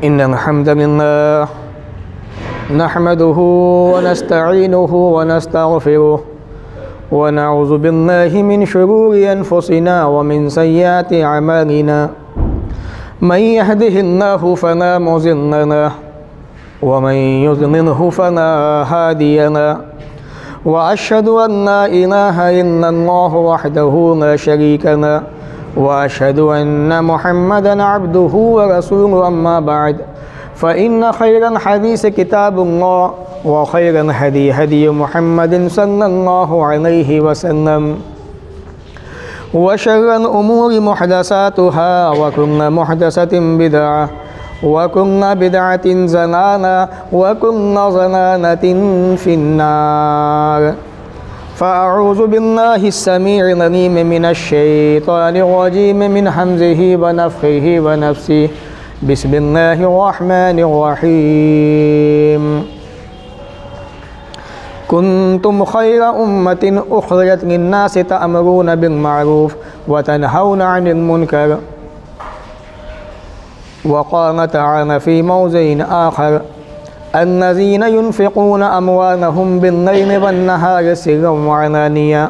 इन्नल हम्दलिल्लाह नहमदुहु व नस्तईनुहु व नस्तगफिरुहु व नऊज़ु बिल्लाहि मिन शुरूरि अनफुसिना व मिन सय्यिआति अमालिना मन यहदिहिल्लाहु फला मुज़िल्ल लहु व मन युज़लिल्हु फला हादिय लहु व अशहदु अन ला इलाहा इल्लल्लाहु वहदहु ला शरीका लहु व अशहदु अन्न मुहम्मदन अब्दुहु व रसूलुहु अम्मा बअद फ़इन्न खैरल हदीस किताबुल्लाह व खैरल हदी हदी मुहम्मदिन सल्लल्लाहु अलैहि वसल्लम व शर्रल उमूरि मुहदसातुहा व कुल्लु मुहदसतिन बिदअह व कुल्लु बिदअतिन ज़लाला व कुल्लु ज़लालतिन फिन्नार फ़अऊज़ु बिल्लाहि अस्समीइल अलीम मिनश शैतानिर रजीम मिन हम्ज़िहि व नफ़्ख़िहि व नफ़्सिहि बिस्मिल्लाहिर रहमानिर रहीम कुन्तुम खैरा उम्मतिन उख़रिजत लिन्नासि तअमुरूना बिल मअरूफ़ व तनहौना अनिल मुनकर व क़ाल तआला फ़ी मौज़िइन आख़र अन्नज़ीना युनफ़िक़ूना अमवालहुम बिल्लैलि वन्नहारि सिर्रन व अलानिया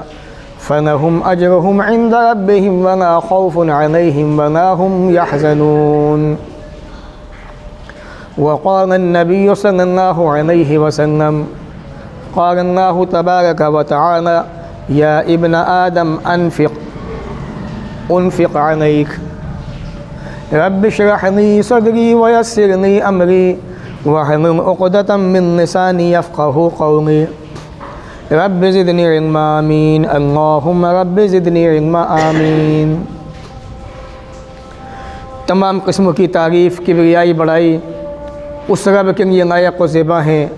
फ़लहुम अज्रुहुम इंद रब्बिहिम वला खौफ़ुन अलैहिम वला हुम यहज़नून व क़ाल अन्नबिय्यु सल्लल्लाहु अलैहि वसल्लम क़ाल अल्लाहु तबारक व तआला या इब्न आदम उन्फ़िक़ अलैक रब्बि इश्रह ली सदरी व यस्सिर ली अमरी वहलुल उक़दतम मिन लिसानी यफ़क़हू क़ौली रब्बि ज़िदनी इल्मा आमीन अल्लाहुम्मा रब्बि ज़िदनी इल्मा आमीन। तमाम किस्मों की तारीफ़ किबरियाई बड़ाई उस रब के लिए लायक व ज़ेबा हैं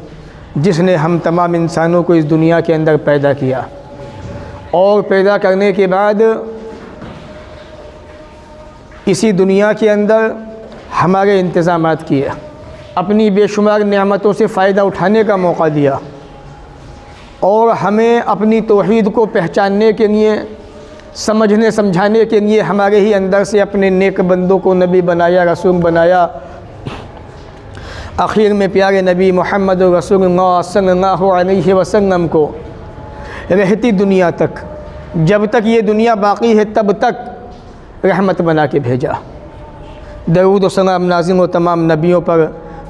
जिसने हम तमाम इंसानों को इस दुनिया के अंदर पैदा किया और पैदा करने के बाद इसी दुनिया के अंदर हमारे इंतज़ामात किए, अपनी बेशुमार नेमतों से फ़ायदा उठाने का मौका दिया और हमें अपनी तौहीद को पहचानने के लिए, समझने समझाने के लिए हमारे ही अंदर से अपने नेक बंदों को नबी बनाया, रसूल बनाया। आखिर में प्यारे नबी मोहम्मद रसूलुल्लाह सल्लल्लाहु अलैहि वसल्लम को रहती दुनिया तक, जब तक ये दुनिया बाक़ी है तब तक रहमत बना के भेजा। दरूद व सलाम नाज़िल हो तमाम नबियों पर,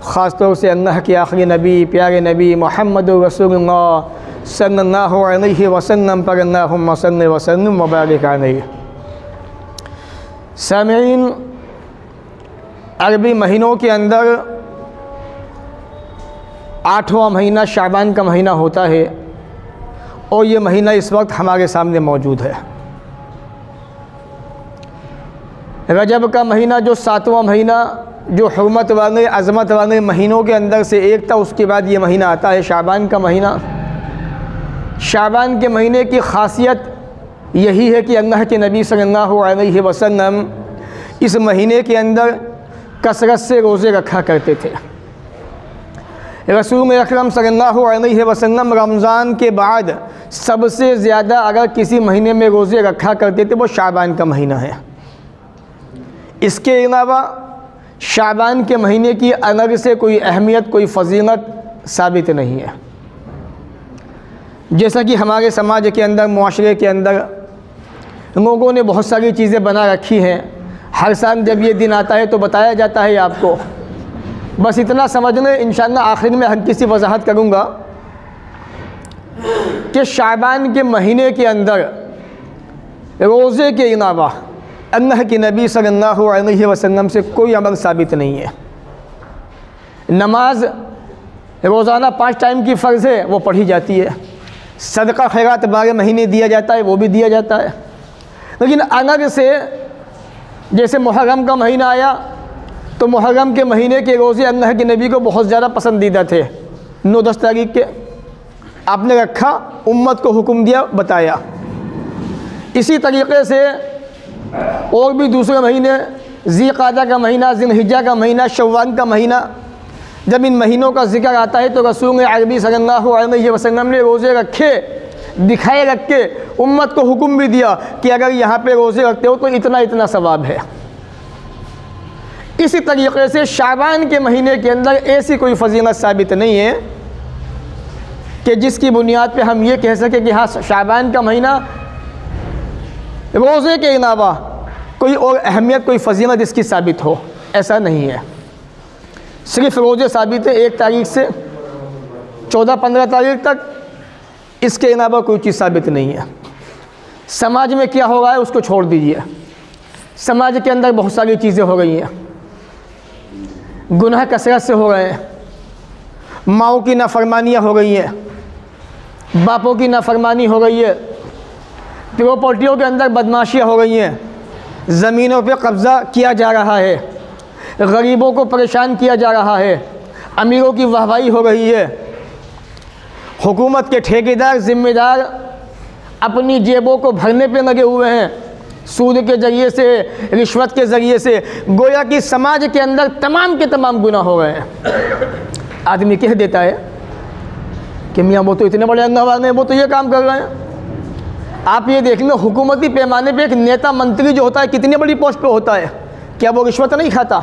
ख़ास तौर से अल्लाह के आखिरी नबी प्यारे नबी मोहम्मद रसूलुल्लाह सल्लल्लाहु अलैहि वसल्लम पर अल्लाहुम्मा सल्लि व सल्लिम व बारिक अलैहि। सामीईन, अरबी महीनों के अंदर 8वां महीना शाबान का महीना होता है और ये महीना इस वक्त हमारे सामने मौजूद है। रजब का महीना जो 7वां महीना, जो हुर्मत वाले अज़मत वाले महीनों के अंदर से एक था, उसके बाद ये महीना आता है शाबान का महीना। शाबान के महीने की ख़ासियत यही है कि अल्लाह के नबी सल्लल्लाहु अलैहि वसल्लम इस महीने के अंदर कसरत से रोज़े रखा करते थे। रसूल अकरम सल्लल्लाहु अलैहि वसल्लम रमज़ान के बाद सबसे ज़्यादा अगर किसी महीने में रोज़े रखा करते थे वो शाबान का महीना है। इसके अलावा शाबान के महीने की अलग से कोई अहमियत, कोई फ़जीलत साबित नहीं है। जैसा कि हमारे समाज के अंदर, मुआशरे के अंदर लोगों ने बहुत सारी चीज़ें बना रखी हैं। हर साल जब ये दिन आता है तो बताया जाता है आपको। बस इतना समझ लें, इंशाअल्लाह आखिर में हर किसी वजाहत करूँगा कि शाबान के महीने के अंदर रोज़े के अलावा अल्लाह के नबी सल्लल्लाहु अलैहि वसल्लम से कोई अमल साबित नहीं है। नमाज रोज़ाना 5 टाइम की फ़र्ज़ है, वो पढ़ी जाती है। सदका खैरात 12 महीने दिया जाता है, वो भी दिया जाता है। लेकिन अलग से जैसे मुहर्रम का महीना आया तो मुहर्रम के महीने के रोज़े अल्लाह के नबी को बहुत ज़्यादा पसंदीदा थे। 9-10 तारीख के आपने रखा, उम्मत को हुक्म दिया, बताया। इसी तरीक़े से और भी दूसरे महीने, ज़िलक़ादा का महीना, ज़िलहिज्जा का महीना, शव्वाल का महीना, जब इन महीनों का ज़िक्र आता है तो रसूल अरबी सल्लल्लाहु अलैहि वसल्लम ने रोज़े रखे, दिखाए रख के उम्मत को हुक्म भी दिया कि अगर यहाँ पे रोज़े रखते हो तो इतना इतना सवाब है। इसी तरीके से शाबान के महीने के अंदर ऐसी कोई फजीलत साबित नहीं है कि जिसकी बुनियाद पे हम ये कह सकें कि हाँ शाबान का महीना रोज़े के अलावा कोई और अहमियत कोई फजीलत इसकी साबित हो, ऐसा नहीं है। सिर्फ रोज़े साबित है 1 तारीख से 14-15 तारीख तक, इसके अलावा कोई चीज़ साबित नहीं है। समाज में क्या हो रहा है उसको छोड़ दीजिए। समाज के अंदर बहुत सारी चीज़ें हो रही हैं, गुनाह कसरत से हो रहे हैं, माओं की नाफरमानियाँ हो रही हैं, बापों की नाफरमानी हो रही है, प्रॉपर्टियों के अंदर बदमाशियाँ हो रही हैं, ज़मीनों पे कब्ज़ा किया जा रहा है, गरीबों को परेशान किया जा रहा है, अमीरों की वाहवाही हो रही है, हुकूमत के ठेकेदार ज़िम्मेदार अपनी जेबों को भरने पे लगे हुए हैं, सूद के ज़रिए से, रिश्वत के ज़रिए से, गोया कि समाज के अंदर तमाम के तमाम गुनाह हो गए हैं। आदमी कह देता है कि मियाँ वो तो इतने बड़े अल्लाह वाले हैं, वो तो ये काम कर रहे हैं। आप ये देख लो हुकूमती पैमाने पे एक नेता मंत्री जो होता है कितनी बड़ी पोस्ट पे होता है, क्या वो रिश्वत नहीं खाता?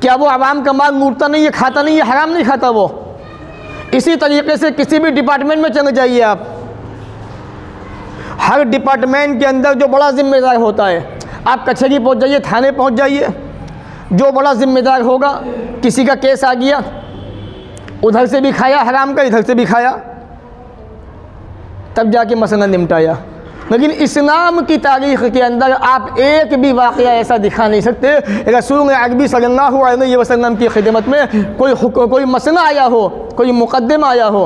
क्या वो आवाम का माल लूटता नहीं है, खाता नहीं है, हराम नहीं खाता वो? इसी तरीके से किसी भी डिपार्टमेंट में चले जाइए आप, हर डिपार्टमेंट के अंदर जो बड़ा जिम्मेदार होता है, आप कचहरी पहुंच जाइए, थाने पहुंच जाइए, जो बड़ा जिम्मेदार होगा, किसी का केस आ गया, उधर से भी खाया हराम का, इधर से भी खाया, तब जाके मसला निपटाया। लेकिन इस्लाम की तारीख़ के अंदर आप एक भी वाक़या ऐसा दिखा नहीं सकते रसूल अरबी सल्लल्लाहु अलैहि वसल्लम की खिदमत में कोई मसला आया हो, कोई मुकद्दमा आया हो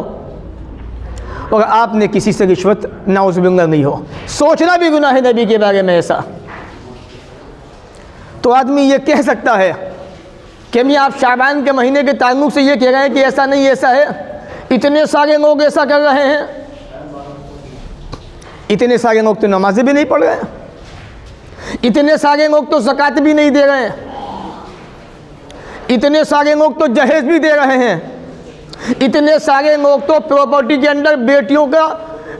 और आपने किसी से रिश्वत नाउज़ुबिल्लाह नहीं हो। सोचना भी गुनाह है नबी के बारे में ऐसा। तो आदमी ये कह सकता है कि मैं आप शाबान के महीने के ताल्लुक़ से ये कह रहे हैं कि ऐसा नहीं ऐसा है, इतने सारे लोग ऐसा कर रहे हैं, इतने सारे लोग तो नमाज़ें भी नहीं पढ़ रहे हैं, इतने सारे लोग तो ज़कात भी नहीं दे रहे हैं, इतने सारे लोग तो जहेज़ भी दे रहे हैं, इतने सारे लोग तो प्रॉपर्टी के अंदर बेटियों का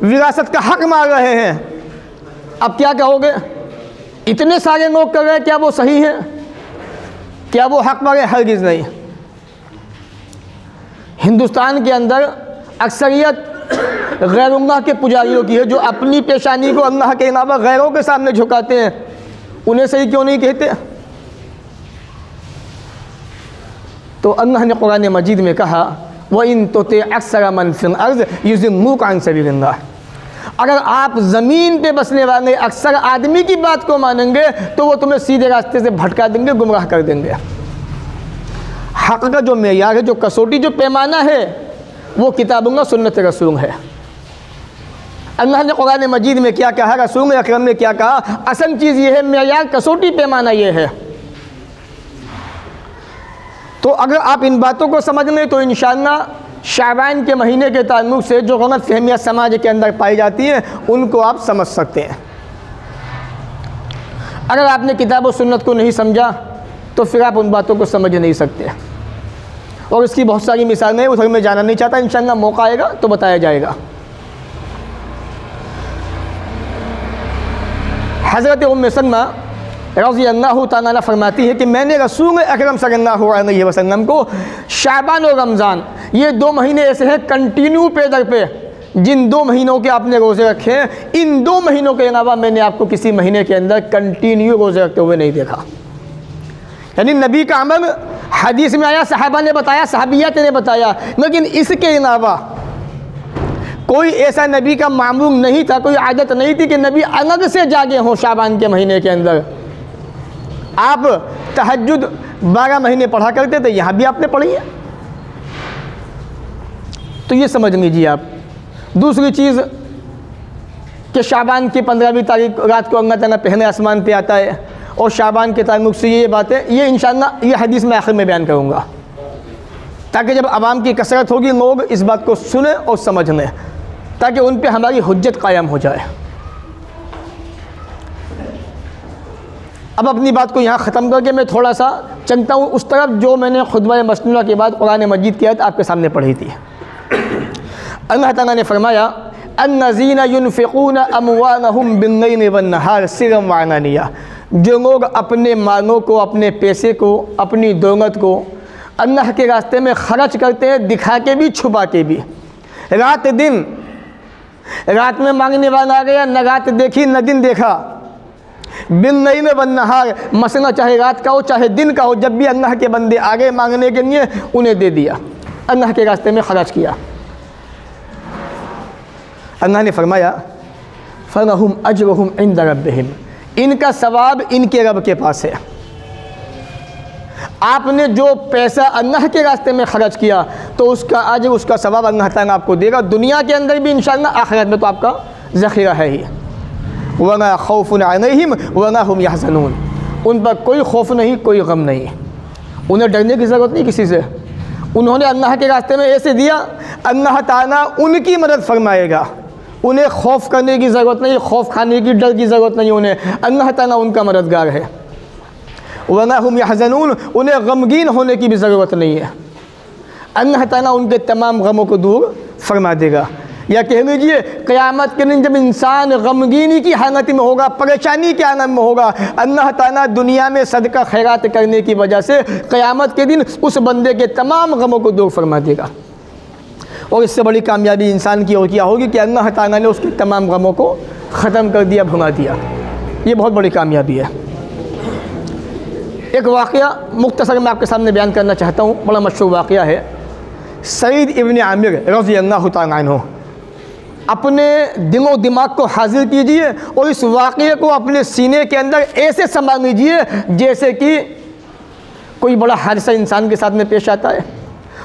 विरासत का हक मांग रहे हैं। अब क्या कहोगे? इतने सारे लोग कर रहे हैं, क्या वो सही है? क्या वो हक मांगे? हरगिज़ नहीं। हिंदुस्तान के अंदर अक्सरियत गैरुल्लाह के पुजारियों की है, जो अपनी पेशानी को अल्लाह के अलावा गैरों के सामने झुकाते हैं। उन्हें सही क्यों नहीं कहते? तो अल्लाह ने कुरान मजीद में कहा वइन तुति अक्सर मन फिल अर्ज़ युज़िल्लूक अन सबीलिल्लाह, अगर आप ज़मीन पे बसने वाले अक्सर आदमी की बात को मानेंगे तो वो तुम्हें सीधे रास्ते से भटका देंगे, गुमराह कर देंगे। हक़ का जो मेयार है, जो कसौटी, जो पैमाना है, वो किताबुल्लाह सुन्नत रसूल है। अल्लाह ने कुरान मजीद में क्या कहा, रसूल अकरम ने क्या कहा, असल चीज़ ये है, मेयार कसौटी पैमाना ये है। तो अगर आप इन बातों को समझ लें तो इंशाअल्लाह शाबान के महीने के ताल्लुक़ से जो गलत फहमियाँ समाज के अंदर पाई जाती हैं उनको आप समझ सकते हैं। अगर आपने किताब और सुन्नत को नहीं समझा तो फिर आप उन बातों को समझ नहीं सकते। और इसकी बहुत सारी मिसालें, उधर में जाना नहीं चाहता, इंशाअल्लाह मौका आएगा तो बताया जाएगा। हज़रत उम्मे सलमा रज़ी अल्लाह ताला फरमाती है कि मैंने रसूल अकरम सल्लल्लाहु अलैहि वसल्लम को शाबान और रमज़ान, ये 2 महीने ऐसे हैं कंटिन्यू पे दर पे, जिन 2 महीनों के आपने रोज़े रखे हैं, इन 2 महीनों के अलावा मैंने आपको किसी महीने के अंदर कंटिन्यू रोज़े रखते हुए नहीं देखा। यानी नबी का अमल हदीस में आया, सहाबा ने बताया, सहाबियात ने बताया, लेकिन इसके अलावा कोई ऐसा नबी का मामूल नहीं था, कोई आदत नहीं थी कि नबी अलग से जागे हों शाबान के महीने के अंदर। आप तहज्जुद 12 महीने पढ़ा करते थे, यहाँ भी आपने पढ़ी है, तो ये समझ लीजिए आप। दूसरी चीज़ कि शाबान की 15वीं तारीख रात को अल्लाह ताला पहले आसमान पे आता है, और शाबान के ताल्लुक़ से ये बातें, ये इंशाअल्लाह ये हदीस में आखिर में बयान करूँगा, ताकि जब आवाम की कसरत होगी लोग इस बात को सुने और समझ लें, ताकि उन पे हमारी हुज्जत कायम हो जाए। अब अपनी बात को यहाँ ख़त्म करके मैं थोड़ा सा चलता हूँ उस तरफ जो मैंने खुतबा मसनूना के बाद कुरान मजीद की आयत आपके सामने पढ़ी थी। अल्लाह ताला ने फरमाया अन्नज़ीना युनफ़िक़ूना अमवालहुम बिल्लैलि वन्नहार सिर्रन व अलानिया, जो लोग अपने मालों को, अपने पैसे को, अपनी दौलत को अल्लाह के रास्ते में खर्च करते हैं, दिखा के भी छुपा के भी, रात दिन, रात में मांगने वाला आ गया, न रात देखी न दिन देखा, बिन नहीं में बन नहार, मसला चाहे रात का हो चाहे दिन का हो, जब भी अल्लाह के बंदे आ गए मांगने के लिए उन्हें दे दिया, अल्लाह के रास्ते में खर्च किया। अल्लाह ने फरमाया फलहुम अजरुहुम इंद रब्बिहिम, इनका सवाब इनके रब के पास है। आपने जो पैसा अल्लाह के रास्ते में खर्च किया तो उसका अजर, उसका सवाब अल्लाह ताला आपको देगा, दुनिया के अंदर भी इंशाअल्लाह, आखिरत में तो आपका ज़ख़ीरा है ही। वमा खौफुन अलैहिम वमा हुम यहज़नून, उन पर कोई खौफ नहीं, कोई गम नहीं, उन्हें डरने की ज़रूरत नहीं किसी से। उन्होंने अल्लाह के रास्ते में ऐसे दिया, अल्लाह ताला उनकी मदद फरमाएगा, उन्हें खौफ करने की ज़रूरत नहीं, खौफ खाने की, डर की ज़रूरत नहीं उन्हें, अल्लाह ताला उनका मददगार है। वमा हुम यहज़नून, उन्हें गमगीन होने की भी ज़रूरत नहीं है, अल्लाह ताला उनके तमाम गमों को दूर फरमा देगा। या कह लीजिए क़यामत के दिन जब इंसान गमगीनी की हालत में होगा, परेशानी के हालत में होगा, अल्लाह ताला दुनिया में सदका खैरात करने की वजह से क़यामत के दिन उस बंदे के तमाम गमों को दूर फरमा देगा। और इससे बड़ी कामयाबी इंसान की और क्या होगी कि अल्लाह ताला ने उसके तमाम गमों को ख़त्म कर दिया, भुला दिया। ये बहुत बड़ी कामयाबी है। एक वाक़या मुख्तसर मैं आपके सामने बयान करना चाहता हूँ, बड़ा मशहूर वाक़या है। सईद इब्न आमिर रज़ी अल्लाह तआला अन्हु, अपने दिलो दिमाग को हाजिर कीजिए और इस वाक़ये को अपने सीने के अंदर ऐसे संभाल लीजिए जैसे कि कोई बड़ा हादसा इंसान के साथ में पेश आता है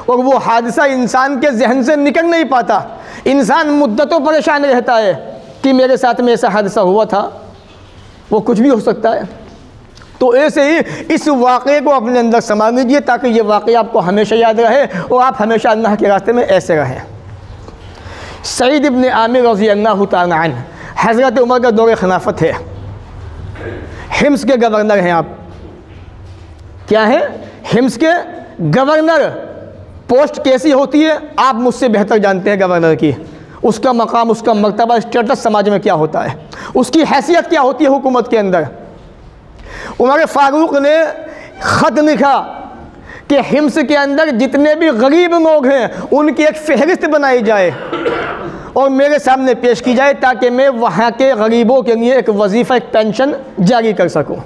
और वो हादसा इंसान के जहन से निकल नहीं पाता, इंसान मुद्दतों परेशान रहता है कि मेरे साथ में ऐसा हादसा हुआ था, वो कुछ भी हो सकता है। तो ऐसे ही इस वाक़ये को अपने अंदर संभाल लीजिए ताकि ये वाक़या आपको हमेशा याद रहे और आप हमेशा अल्लाह के रास्ते में ऐसे रहें। सईद इब्न आमिर रज़ी अल्लाह तआला अन्हु, हज़रत उमर का दौर खिलाफत है, हिम्स के गवर्नर हैं आप। क्या है? हिम्स के गवर्नर। पोस्ट कैसी होती है आप मुझसे बेहतर जानते हैं गवर्नर की, उसका मकाम, उसका मर्तबा, स्टेटस समाज में क्या होता है, उसकी हैसियत क्या होती है हुकूमत के अंदर। उमर फ़ारूक ने ख़त लिखा कि हिम्स के अंदर जितने भी गरीब लोग हैं उनकी एक फ़हरिस्त बनाई जाए और मेरे सामने पेश की जाए ताकि मैं वहाँ के गरीबों के लिए एक वजीफ़ा, एक पेंशन जारी कर सकूँ।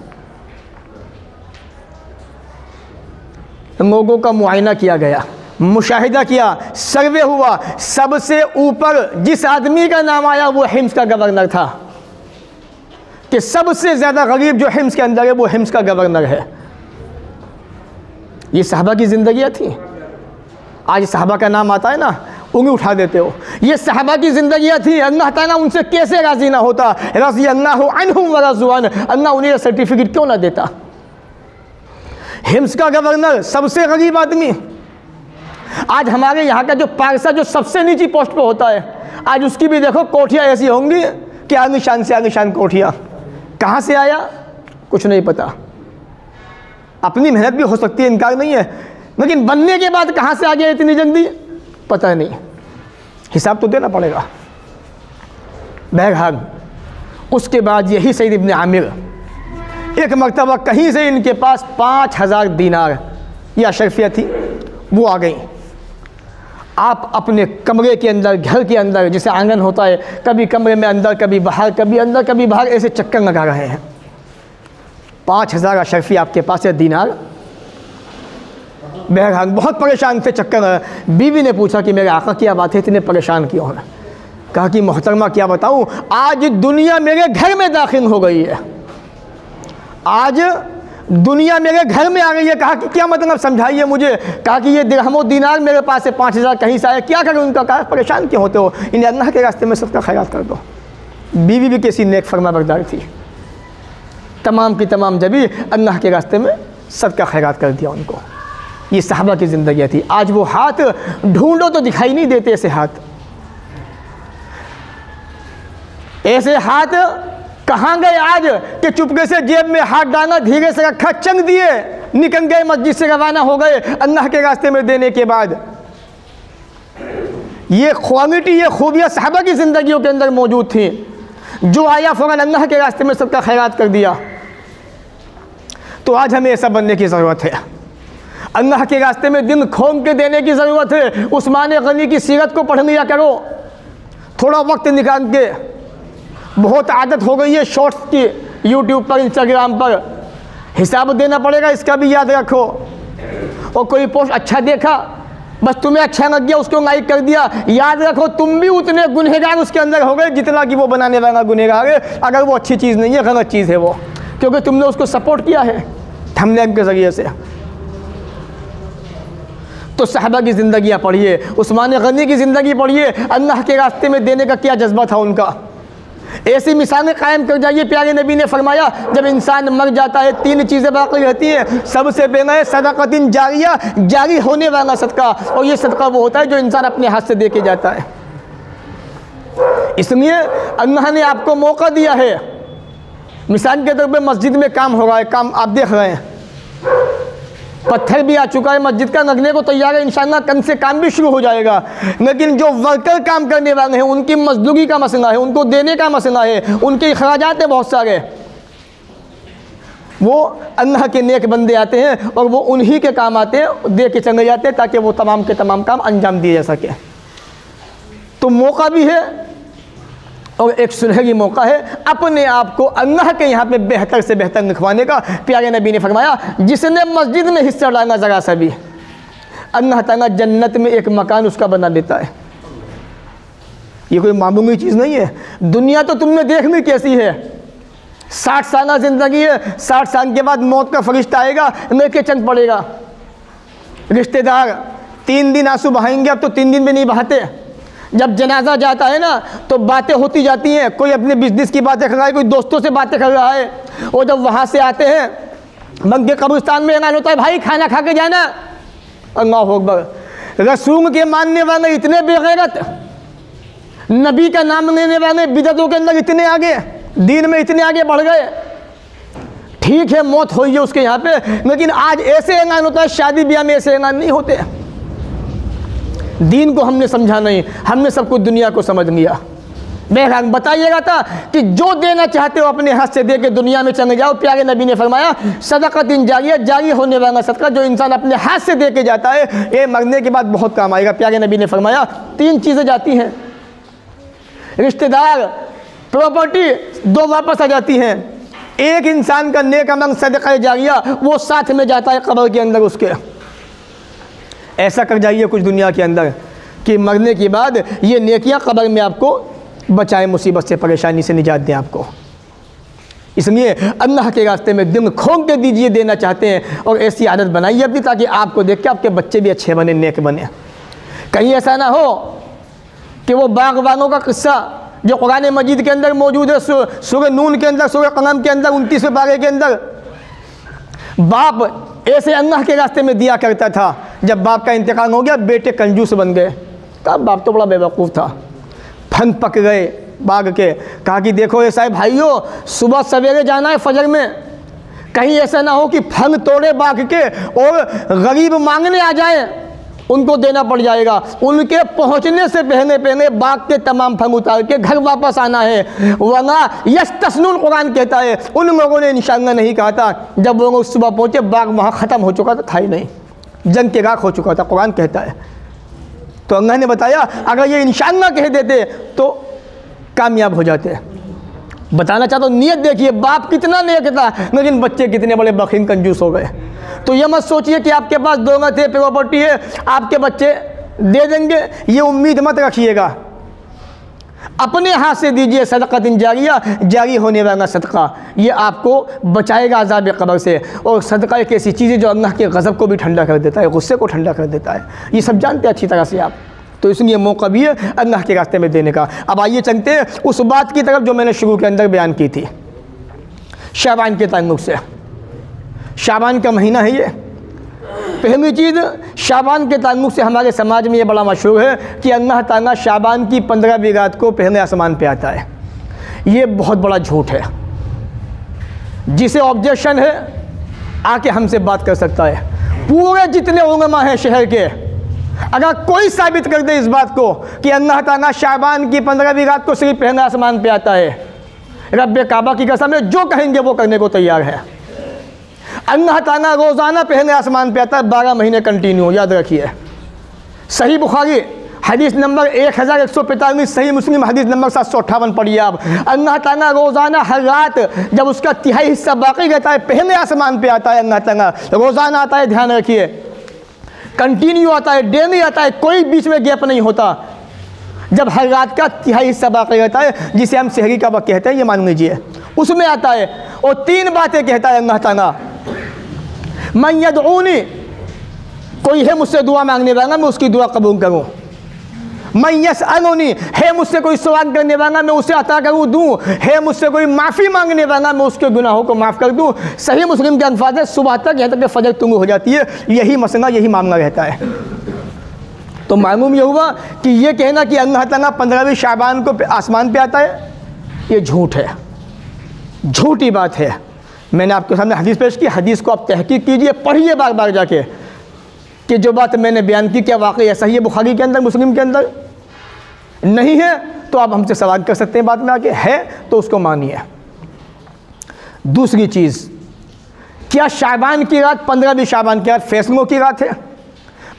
लोगों का मुआयना किया गया, मुशाहिदा किया, सर्वे हुआ, सबसे ऊपर जिस आदमी का नाम आया वो हिम्स का गवर्नर था कि सबसे ज़्यादा गरीब जो हिम्स के अंदर है वो हिम्स का गवर्नर है। ये सहाबा की ज़िंदगियाँ थी। आज सहाबा का नाम आता है ना, उंगली उठा देते हो। ये सहाबा की ज़िंदगियाँ थी। अल्लाह ताला उनसे कैसे राज़ी ना होता, रज़ी अल्लाहु अन्हुम व रज़ू अन्हु, अल्लाह उन्हें सर्टिफिकेट क्यों ना देता। हिम्स का गवर्नर, सबसे गरीब आदमी। आज हमारे यहाँ का जो पारसा जो सबसे नीची पोस्ट पे होता है, आज उसकी भी देखो कोठियाँ ऐसी होंगी कि आलिशान से आलिशान कोठियाँ। कहाँ से आया कुछ नहीं पता, अपनी मेहनत भी हो सकती है, इनकार नहीं है, लेकिन बनने के बाद कहाँ से आ गया इतनी जल्दी पता नहीं, हिसाब तो देना पड़ेगा। बहरहाल उसके बाद यही सईद इब्न आमिर एक मरतबा कहीं से इनके पास 5000 दीनार या अशरफिया थी, वो आ गई। आप अपने कमरे के अंदर, घर के अंदर, जैसे आंगन होता है, कभी कमरे में अंदर, कभी बाहर, कभी अंदर, कभी बाहर, ऐसे चक्कर लगा रहे हैं। 5000 अशरफी आपके पास है, दीनार। बहरहाल बहुत परेशान थे, चक्कर। बीवी ने पूछा कि मेरे आका क्या बात है, इतने परेशान क्यों हैं? कहा कि मोहतरमा क्या बताऊं, आज दुनिया मेरे घर में दाखिल हो गई है, आज दुनिया मेरे घर में आ गई है। कहा कि क्या मतलब, समझाइए मुझे। कहा कि ये दिरहम दीनार मेरे पास है, 5000 कहीं से आया, क्या करूँ उनका। कहा परेशान क्यों होते हो, इन्हें अल्लाह के रास्ते में सबका खैरात कर दो। बीवी भी कैसी नेक फरमाबरदार थी, तमाम की तमाम जबी अल्लाह के रास्ते में सबका खैरात कर दिया उनको। ये सहाबा की ज़िंदगी थी। आज वो हाथ ढूंढो तो दिखाई नहीं देते, ऐसे हाथ, ऐसे हाथ कहाँ गए आज कि चुपके से जेब में हाथ डाला, धीरे से रखा, चंग दिए, निकल गए, मस्जिद से रवाना हो गए अल्लाह के रास्ते में देने के बाद। ये क्वालिटी, ये खूबियाँ सहाबा की ज़िंदगियों के अंदर मौजूद थी। जो आया फ़ौरन अल्लाह के रास्ते में सबका खैरात कर दिया। तो आज हमें ऐसा बनने की ज़रूरत है। अल्लाह के रास्ते में दिन खोल के देने की ज़रूरत है। उस्मान गनी की सीरत को पढ़ लिया करो, थोड़ा वक्त निकाल के। बहुत आदत हो गई है शॉर्ट्स की, यूट्यूब पर, इंस्टाग्राम पर, हिसाब देना पड़ेगा, इसका भी याद रखो। और कोई पोस्ट अच्छा देखा, बस तुम्हें अच्छा लग गया, उसको लाइक कर दिया, याद रखो तुम भी उतने गुनहगार उसके अंदर हो गए जितना कि वो बनाने वाला गुनहगार है, अगर वो अच्छी चीज़ नहीं है, गलत चीज़ है वो, क्योंकि तुमने उसको सपोर्ट किया है थंबनेल के ज़रिए से। तो सहाबा की ज़िंदगियाँ पढ़िए, उस्मान गनी की ज़िंदगी पढ़िए, अल्लाह के रास्ते में देने का क्या जज्बा था उनका। ऐसी मिसालें कायम कर जाइए। प्यारे नबी ने फरमाया जब इंसान मर जाता है 3 चीज़ें बाकी रहती हैं। सबसे पहला है सदक़तिन जारिया, जारी होने वाला सदका, और ये सदका वो होता है जो इंसान अपने हाथ से दे के जाता है। इसलिए अल्लाह ने आपको मौका दिया है। मिसाल के तौर पर मस्जिद में काम हो रहा है, काम आप देख रहे हैं, पत्थर भी आ चुका है, मस्जिद का लगने को तैयार है, इंशाअल्लाह कल से काम भी शुरू हो जाएगा। लेकिन जो वर्कर काम करने वाले हैं उनकी मजदूरी का मसला है, उनको देने का मसला है, उनके अखराजात हैं बहुत सारे। वो अल्लाह के नेक बंदे आते हैं और वो उन्हीं के काम आते हैं, दे के चले जाते हैं ताकि वो तमाम के तमाम काम अंजाम दिए जा सके। तो मौका भी है और एक सुनहरी मौका है अपने आप को अल्लाह के यहाँ पे बेहतर से बेहतर लिखवाने का। प्यारे नबी ने फरमाया जिसने मस्जिद में हिस्सा डाला ज़रा सा भी, अल्लाह ताला जन्नत में एक मकान उसका बना देता है। ये कोई मामूली चीज़ नहीं है। दुनिया तो तुमने देख ली कैसी है, 60 साल ज़िंदगी है, 60 साल के बाद मौत का फरिश्ता आएगा, लेके चंद पड़ेगा। रिश्तेदार 3 दिन आंसू बहाएंगे, अब तो 3 दिन भी नहीं बहाते। जब जनाजा जाता है ना तो बातें होती जाती हैं, कोई अपने बिजनेस की बातें कर रहा है, कोई दोस्तों से बातें कर रहा है। और जब वहाँ से आते हैं मक्के कब्रिस्तान में ऐलान होता है भाई खाना खा के जाना। अल्लाहु अकबर। रसूल के मानने वाले इतने बेगैरत, नबी का नाम लेने वाले बिदअतों के अंदर इतने आगे, दीन में इतने आगे बढ़ गए। ठीक है मौत हुई है उसके यहाँ पे, लेकिन आज ऐसे ऐलान होता है, शादी ब्याह में ऐसे ऐलान नहीं होते। दीन को हमने समझा नहीं, हमने सब कुछ दुनिया को समझ लिया। बहरहाल बताइएगा था कि जो देना चाहते हो अपने हाथ से दे के दुनिया में चले जाओ। प्यारे नबी ने फरमाया सदक़तिन जारिया, जारी होने वाला सदका जो इंसान अपने हाथ से दे के जाता है, ये मरने के बाद बहुत काम आएगा। प्यारे नबी ने फरमाया 3 चीज़ें जाती हैं, रिश्तेदार, प्रॉपर्टी, 2 वापस आ जाती हैं। एक इंसान का नेक अमल सदक़ा जारिया वो साथ में जाता है कब्र के अंदर उसके। ऐसा कर जाइए कुछ दुनिया के अंदर कि मरने के बाद ये नेकियां कब्र में आपको बचाएं, मुसीबत से, परेशानी से निजात दें आपको। इसलिए अल्लाह के रास्ते में दिल खोल के दीजिए, देना चाहते हैं, और ऐसी आदत बनाइए अपनी ताकि आपको देख के आपके बच्चे भी अच्छे बने, नेक बने। कहीं ऐसा ना हो कि वो बागवानों का किस्सा जो कुरान मजीद के अंदर मौजूद है, सूरह नून के अंदर, सूरह कलम के अंदर 29वें पारे के अंदर, बाप ऐसे अल्लाह के रास्ते में दिया करता था। जब बाप का इंतकाल हो गया बेटे कंजूस बन गए। कहा बाप तो बड़ा बेवकूफ़ था, फन पक गए बाग के। कहा कि देखो ऐसा है भाइयों, सुबह सवेरे जाना है फजर में, कहीं ऐसा ना हो कि फन तोड़े बाग के और गरीब मांगने आ जाए, उनको देना पड़ जाएगा। उनके पहुंचने से पहले पहले बाग के तमाम फल उतार के घर वापस आना है, वरना यस्तस्नुन कुरान कहता है। उन लोगों ने इंशाअल्लाह नहीं कहा था। जब वो लोग सुबह पहुँचे बाग वहाँ ख़त्म हो चुका था ही नहीं, जंग के राख हो चुका था, कुरान कहता है। तो अल्लाह ने बताया अगर ये इंशाअल्लाह कह देते तो कामयाब हो जाते। बताना चाहता हूँ, नियत देखिए, बाप कितना नेक था लेकिन बच्चे कितने बड़े बखील कंजूस हो गए। तो ये मत सोचिए कि आपके पास दौलत है, प्रॉपर्टी है, आपके बच्चे दे देंगे, ये उम्मीद मत रखिएगा। अपने हाथ से दीजिए सदक़तिन जारिया, जारी होने वाला सदका, ये आपको बचाएगा अज़ाब क़ब्र से। और सदका एक ऐसी चीज़ है जो अल्लाह के गज़ब को भी ठंडा कर देता है, गुस्से को ठंडा कर देता है। ये सब जानते हैं अच्छी तरह से आप। तो इसलिए मौका भी है अल्लाह के रास्ते में देने का। अब आइए चलते हैं उस बात की तरफ जो मैंने शुरू के अंदर बयान की थी, शाबान के ताल्लुक़ से। शाबान का महीना है ये। पहली चीज़, शाबान के ताल्लुक़ से हमारे समाज में ये बड़ा मशहूर है कि अल्लाह ताला शाबान की 15वीं रात को पहले आसमान पे आता है। ये बहुत बड़ा झूठ है। जिसे ऑब्जेक्शन है आके हमसे बात कर सकता है। पूरे जितने उलमा हैं शहर के, अगर कोई साबित कर दे इस बात को कि अल्लाह ताला शाबान की 15वीं रात को सिर्फ पहले आसमान पे आता है, रब्बे काबा की कसम है, जो कहेंगे वो करने को तैयार है। अल्लाह ताला रोज़ाना पहले आसमान पे आता है 12 महीने कंटिन्यू, याद रखिए। सही बुखारी हदीस नंबर 1145, सही मुस्लिम हदीस नंबर 758 पढ़िए आप। अल्लाह ताला रोज़ाना हर रात जब उसका तिहाई हिस्सा बाकी रहता है पहले आसमान पे आता है। अल्लाह ताला रोज़ाना आता है, ध्यान रखिए, कंटिन्यू आता है, डेली आता है, कोई बीच में गैप नहीं होता। जब हर रात का तिहाई हिस्सा बाकी रहता है, जिसे हम सहरी का वक्त कहते हैं, ये मान लीजिए, उसमें आता है और 3 बातें कहता है अल्लाह ताला। मन यदऊनी, कोई है मुझसे दुआ मांगने वाला, मैं उसकी दुआ कबूल करूँ। मैं यसअलुनी, है मुझसे कोई सवाल करने वाला, मैं उसे अता करूँ दूँ। है मुझसे कोई माफ़ी मांगने वाला, मैं उसके गुनाहों को माफ़ कर दूँ। सही मुस्लिम के अल्फाज है, सुबह तक यहाँ तक कि फजर तुंग हो जाती है, यही मसला, यही मामला रहता है। तो मालूम ये हुआ कि ये कहना कि अल्लाह ताला 15वीं शाबान को आसमान पे आता है, ये झूठ है, झूठी बात है। मैंने आपके सामने हदीस पेश की, हदीस को आप तहकीक कीजिए, पढ़िए बार बार जाके कि जो बात मैंने बयान की क्या वाकई ऐसा ही है बुखारी के अंदर, मुस्लिम के अंदर। नहीं है तो आप हमसे सवाल कर सकते हैं बाद में आके, है तो उसको मानिए। दूसरी चीज़, क्या शाबान की रात 15वीं शाबान की रात फैसलों की रात है?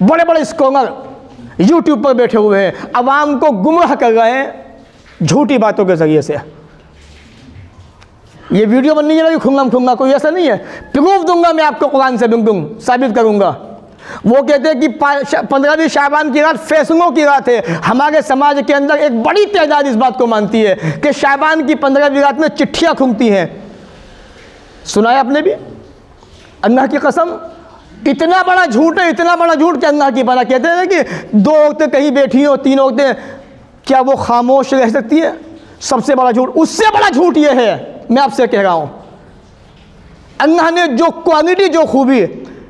बड़े बड़े स्कॉलर यूट्यूब पर बैठे हुए हैं, अवाम को गुमराह कर रहे हैं झूठी बातों के ज़रिए से। ये वीडियो बननी है खुंगा कोई ऐसा नहीं है, प्रूफ दूंगा मैं आपको, कुरान से बिल्कुल साबित करूंगा। वो कहते हैं कि 15वीं शाबान की रात फैसलों की रात है। हमारे समाज के अंदर एक बड़ी तादाद इस बात को मानती है कि शाबान की 15वीं रात में चिट्ठियाँ खुलती हैं। सुना है आपने भी? अल्लाह की कसम, इतना बड़ा झूठ है, इतना बड़ा झूठ कि अल्लाह की बना। कहते हैं कि 2 औरतें कहीं बैठी हो, 3 औरतें, क्या वो खामोश रह सकती है? सबसे बड़ा झूठ, उससे बड़ा झूठ ये है, मैं आपसे कह रहा हूँ, अल्लाह ने जो क्वालिटी, जो खूबी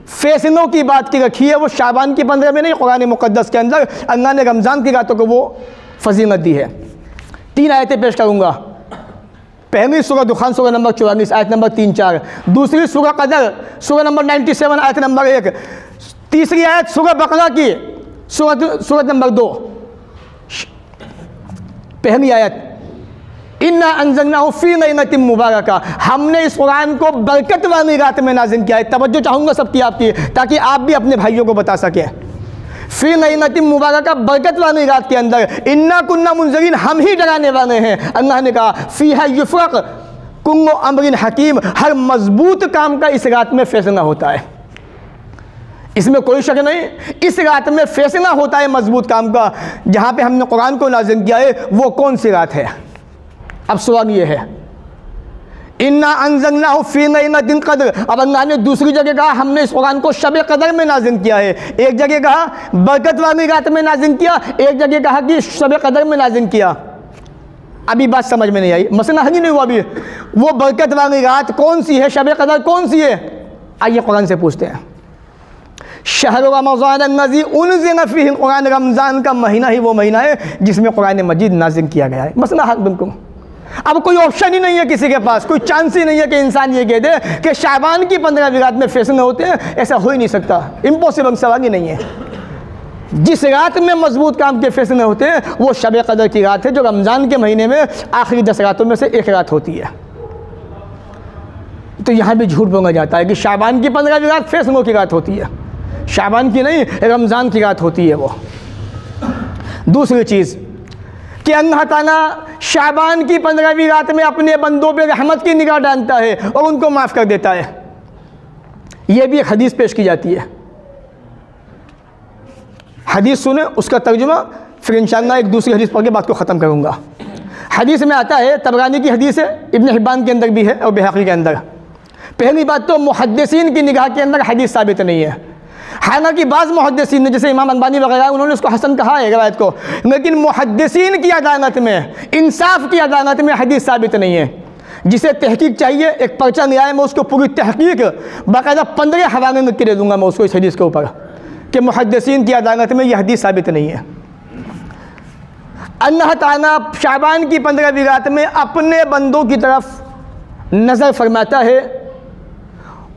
फैसलों की बात की रखी है, वो शाबान की 15 में नहीं, कुरान मुक़द्दस के अंदर अल्लाह ने रमज़ान की रातों को वो फजीलत दी है। 3 आयतें पेश करूँगा। पहली सूरह दुखान सूरह नंबर 44 आयत नंबर 3-4, दूसरी सूरह कदर सूरह नंबर 97 आयत नंबर 1, तीसरी आयत सूरह बकरा की सूरह नंबर 2। पहली आयत, इन्ना अंज़लनाहु फ़ी लैलतिन मुबारका, हमने इस कुरान को बरकत वाली रात में नाज़िल किया है। तवज्जो चाहूँगा सबकी आपकी, ताकि आप भी अपने भाइयों को बता सकें। फ़ी लैलतिन मुबारका, बरकत वाली रात के अंदर, इन्ना कुन्ना मुनज़िरीन, हम ही डराने वाले हैं। अल्लाह ने कहा फ़ीहा युफ़रक़ कुल्लु अम्रिन हकीम, हर मजबूत काम का इस रात में फैसला होता है, इसमें कोई शक नहीं। इस रात में फैसला होता है मजबूत काम का। जहाँ पे हमने कुरान को नाज़िल किया है वो कौन सी रात है? अब सवाल ये है, इन्ना अंज़लनाहु फ़ी लैलतिल क़द्र। अब अल्लाह ने दूसरी जगह कहा हमने इस कुरान को शब कदर में नाज़िल किया है, एक जगह कहा बरकत वाली रात में नाज़िल किया, एक जगह कहा कि शब कदर में नाज़िल किया। अभी बात समझ में नहीं आई, मसला हल ही नहीं हुआ अभी। वो बरकत वाली रात कौन सी है, शब कदर कौन सी है? आइए कुरान से पूछते हैं। शहर रमज़ान अल्लज़ी उनज़िल फ़ीहिल कुरान, रमज़ान का महीना ही वो महीना है जिसमें कुरान मजीद नाज़िल किया गया है। मसला हल बिल्कुल। अब कोई ऑप्शन ही नहीं है किसी के पास, कोई चांस ही नहीं है कि इंसान ये कह दे कि शाबान की 15वीं रात में फैसले होते हैं। ऐसा हो ही नहीं सकता, इम्पॉसिबल, सवाल ही नहीं है। जिस रात में मजबूत काम के फैसले होते हैं वो शब कदर की रात है, जो रमज़ान के महीने में आखिरी 10 रातों में से एक रात होती है। तो यहाँ भी झूठ बोला जाता है कि शाबान की 15वीं रात फैसलों की रात होती है, शाबान की नहीं, रमज़ान की रात होती है वो। दूसरी चीज़ कि अल्लाह ताला शाबान की 15वीं रात में अपने बंदों पे रहमत की निगाह डालता है और उनको माफ़ कर देता है। यह भी एक हदीस पेश की जाती है। हदीस सुने, उसका तर्जुमा, फिर इंशाअल्लाह एक दूसरी हदीस पढ़ के बात को ख़त्म करूँगा। हदीस में आता है, तबरानी की हदीस है, इब्न हिब्बान के अंदर भी है और बैहक़ी के अंदर। पहली बात तो मुहद्दिसीन की निगाह के अंदर हदीस साबित नहीं है। हालांकि बाज़ मुहद्दिसीन ने, जैसे इमाम अल्बानी वगैरह, उन्होंने उसको हसन कहा है रवायत को, लेकिन मुहद्दिसीन की अदालत में, इंसाफ की अदालत में हदीस साबित नहीं है। जिसे तहकीक चाहिए, एक पर्चा ले आए, मैं उसको पूरी तहकीक बाकायदा 15 हवाले लिख के दे दूँगा मैं उसको इस हदीस के ऊपर कि मुहद्दिसीन की अदालत में यह हदीस साबित नहीं है। अल्लाह ताला शाबान की 15वीं रात में अपने बंदों की तरफ नज़र फरमाता है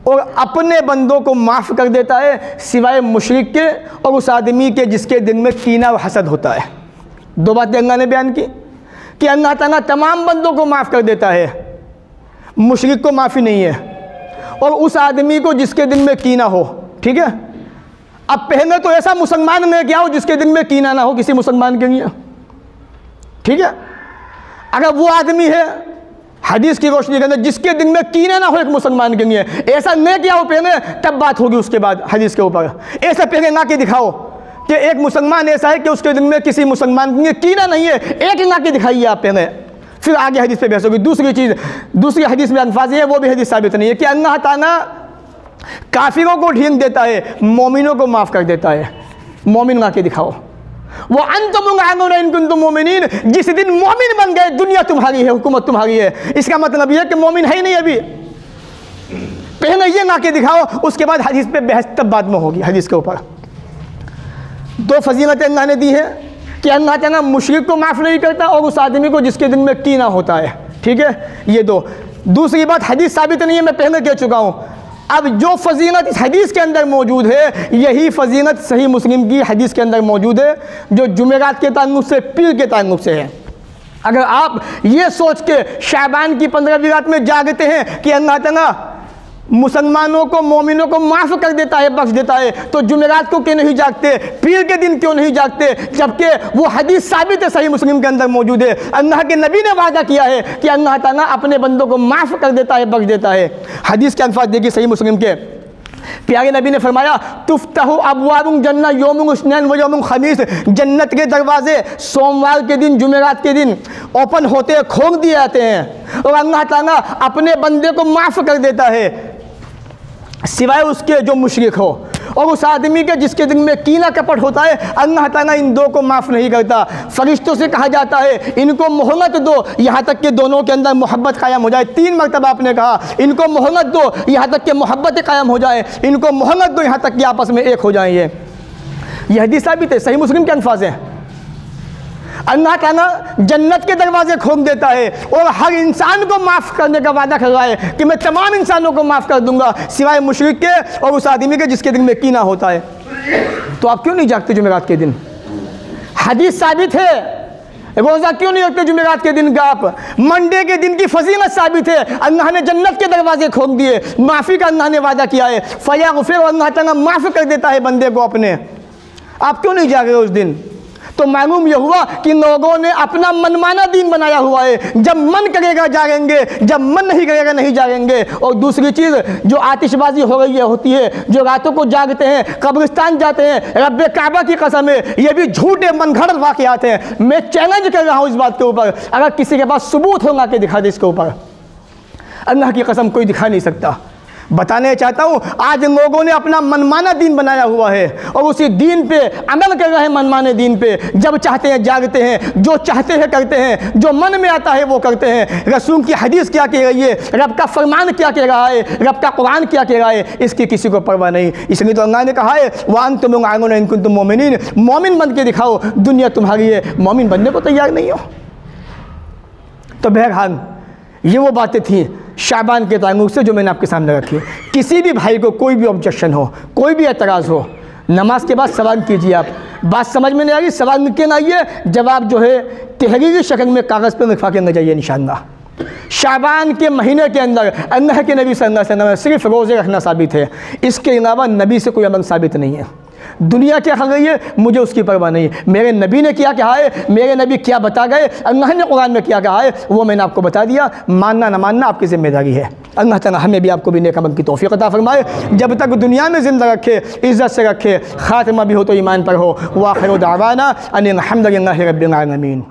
और अपने बंदों को माफ़ कर देता है, सिवाय मुशरिक के और उस आदमी के जिसके दिल में कीना व हसद होता है। 2 बातें अल्लाह ने बयान की कि अल्लाह ताला तमाम बंदों को माफ़ कर देता है, मुशरिक को माफ़ी नहीं है। और उस आदमी को जिसके दिल में कीना हो। ठीक है, अब पहले तो ऐसा मुसलमान में क्या हो जिसके दिल में कीना ना हो किसी मुसलमान के लिए। ठीक है, अगर वो आदमी है हदीस की रोशनी के अंदर जिसके दिल में कीना ना हो एक मुसलमान के लिए, ऐसा नहीं किया हो पहले, तब बात होगी उसके बाद हदीस के ऊपर। ऐसा पहले ना के दिखाओ कि एक मुसलमान ऐसा है कि उसके दिल में किसी मुसलमान के लिए कीना नहीं है, एक ना के दिखाइए आप पहले, फिर आगे हदीस पे बहस होगी। दूसरी चीज़, दूसरी हदीस में अल्फाज है, वो भी हदीस साबित नहीं है कि अल्लाह ताला काफिरों को ढींग देता है, मोमिनों को माफ़ कर देता है। मोमिन ना के दिखाओ। वो अंतुम इनकुंतुम मोमिनीन, जिस दिन मोमिन बन गए दुनिया तुम्हारी है, हुकूमत तुम्हारी है। इसका मतलब यह कि मोमिन है ही नहीं अभी, पहले ये ना के दिखाओ, उसके बाद हदीस पे बहस तब बाद में होगी। हदीस के ऊपर दो फजीलतें अल्लाह ने दी है कि अल्लाह ताला मुशरिक को माफ़ नहीं करता और उस आदमी को जिसके दिल में कीना होता है। ठीक है, ये दो। दूसरी बात, हदीस साबित नहीं है, मैं पहले कह चुका हूँ। अब जो फजीलत इस हदीस के अंदर मौजूद है, यही फजीलत सही मुस्लिम की हदीस के अंदर मौजूद है, जो जुमेरात के ताल्लुक़ से, पीर के ताल्लुक़ से है। अगर आप ये सोच के शाबान की 15वीं रात में जागते हैं कि अल्लाह ताला मुसलमानों को, मोमिनों को माफ़ कर देता है, बख्श देता है, तो जुमेरात को क्यों नहीं जागते, पीर के दिन क्यों नहीं जागते, जबकि वो हदीस साबित है, सही मुस्लिम के अंदर मौजूद है। अल्लाह के नबी ने वादा किया है कि अल्लाह ताला अपने बंदों को माफ़ कर देता है, बख्श देता है। हदीस के अल्फाज देखिए, सही मुस्लिम के प्यारे नबी ने फरमाया, तुफ्तहु अबवाबुल जन्नह यौमुल इस्नैन व यौमुल खमीस, जन्नत के दरवाजे सोमवार के दिन, जुमेरात के दिन ओपन होते हैं, खोल दिए जाते हैं, और अल्लाह ताला अपने बंदे को माफ़ कर देता है, सिवाय उसके जो मुशरिक हो। और उस आदमी के जिसके दिल में कीना कपट होता है, अल्लाह ताला इन दो को माफ़ नहीं करता। फरिश्तों से कहा जाता है इनको मोहलत दो यहाँ तक कि दोनों के अंदर मोहब्बत कायम हो जाए। 3 मरतबा आपने कहा इनको मोहलत दो यहाँ तक कि मोहब्बत कायम हो जाए, इनको मोहलत दो यहाँ तक कि आपस में एक हो जाए। ये हदीस साबित है, सही मुस्लिम के अल्फाज हैं। अल्लाह ताला जन्नत के दरवाजे खोल देता है और हर इंसान को माफ़ करने का वादा कर रहा है कि मैं तमाम इंसानों को माफ़ कर दूंगा, सिवाय मुशरिक के और उस आदमी के जिसके दिल में कीना होता है। तो आप क्यों नहीं जागते जुमेरात के दिन? हदीस साबित है। रोज़ा क्यों नहीं रखते जुमेरात के दिन का आप? मंडे के दिन की फजीलत साबित है। अल्लाह ने जन्नत के दरवाजे खोल दिए, माफ़ी का अल्लाह ने वादा किया है। फयागफिर, अल्लाह ताला माफ़ कर देता है बंदे को अपने। आप क्यों नहीं जागे उस दिन? तो मालूम यह हुआ कि लोगों ने अपना मनमाना दीन बनाया हुआ है। जब मन करेगा जागेंगे, जब मन नहीं करेगा नहीं जागेंगे। और दूसरी चीज़, जो आतिशबाजी हो रही है होती है, जो रातों को जागते हैं, कब्रिस्तान जाते हैं, रब्बे काबा की कसम है ये भी झूठे मनगढ़ंत वाक़यात हैं। मैं चैलेंज कर रहा हूँ इस बात के ऊपर, अगर किसी के पास सबूत होगा कि दिखा दे इसके ऊपर। अल्लाह की कसम कोई दिखा नहीं सकता। बताने चाहता हूँ, आज लोगों ने अपना मनमाना दीन बनाया हुआ है और उसी दीन पे अमल कर रहे हैं, मनमाने दीन पे। जब चाहते हैं जागते हैं, जो चाहते हैं करते हैं, जो मन में आता है वो करते हैं। रसूल की हदीस क्या कह रही है, रब का फरमान क्या कह रहा है, रब का कुरान क्या कह रहा है, इसकी किसी को परवाह नहीं। इसलिए तो अल्लाह ने कहा है वअंतुम आमनून इन कुंतुम मोमिनीन, मोमिन बन के दिखाओ, दुनिया तुम्हारी है। मोमिन बनने को तैयार नहीं हो। तो बहरहाल ये वो बातें थी शाबान के ताल्लुक़ से जो मैंने आपके सामने रखी। किसी भी भाई को कोई भी ऑब्जेक्शन हो, कोई भी एतराज़ हो, नमाज के बाद सवाल कीजिए। आप बात समझ में नहीं आ रही, सवाल लिख के ना आइए, जवाब जो है तहरीरी शक्ल में कागज़ पर लिखवा के न जाइए इंशाअल्लाह। शाबान के महीने के अंदर अल्लाह के नबी सल्लल्लाहु अलैहि वसल्लम सिर्फ रोज़े रखना साबित है, इसके अलावा नबी से कोई अमल साबित नहीं है। दुनिया क्या खा गई है मुझे उसकी परवाह नहीं। मेरे नबी ने क्या कहा है, मेरे नबी क्या बता गए, अल्लाह ने कुरान में क्या कहा है, वो मैंने आपको बता दिया। मानना न मानना आपकी ज़िम्मेदारी है। अल्लाह ताला हमें भी आपको भी नेक अमल की तौफीक अता फरमाए। जब तक दुनिया में ज़िंदा रखे, इज़्ज़त से रखे, ख़ातिमा भी हो तो ईमान पर हो। व आखिर दावाना अनिल हम्दुलिल्लाहि रब्बिल आलमीन।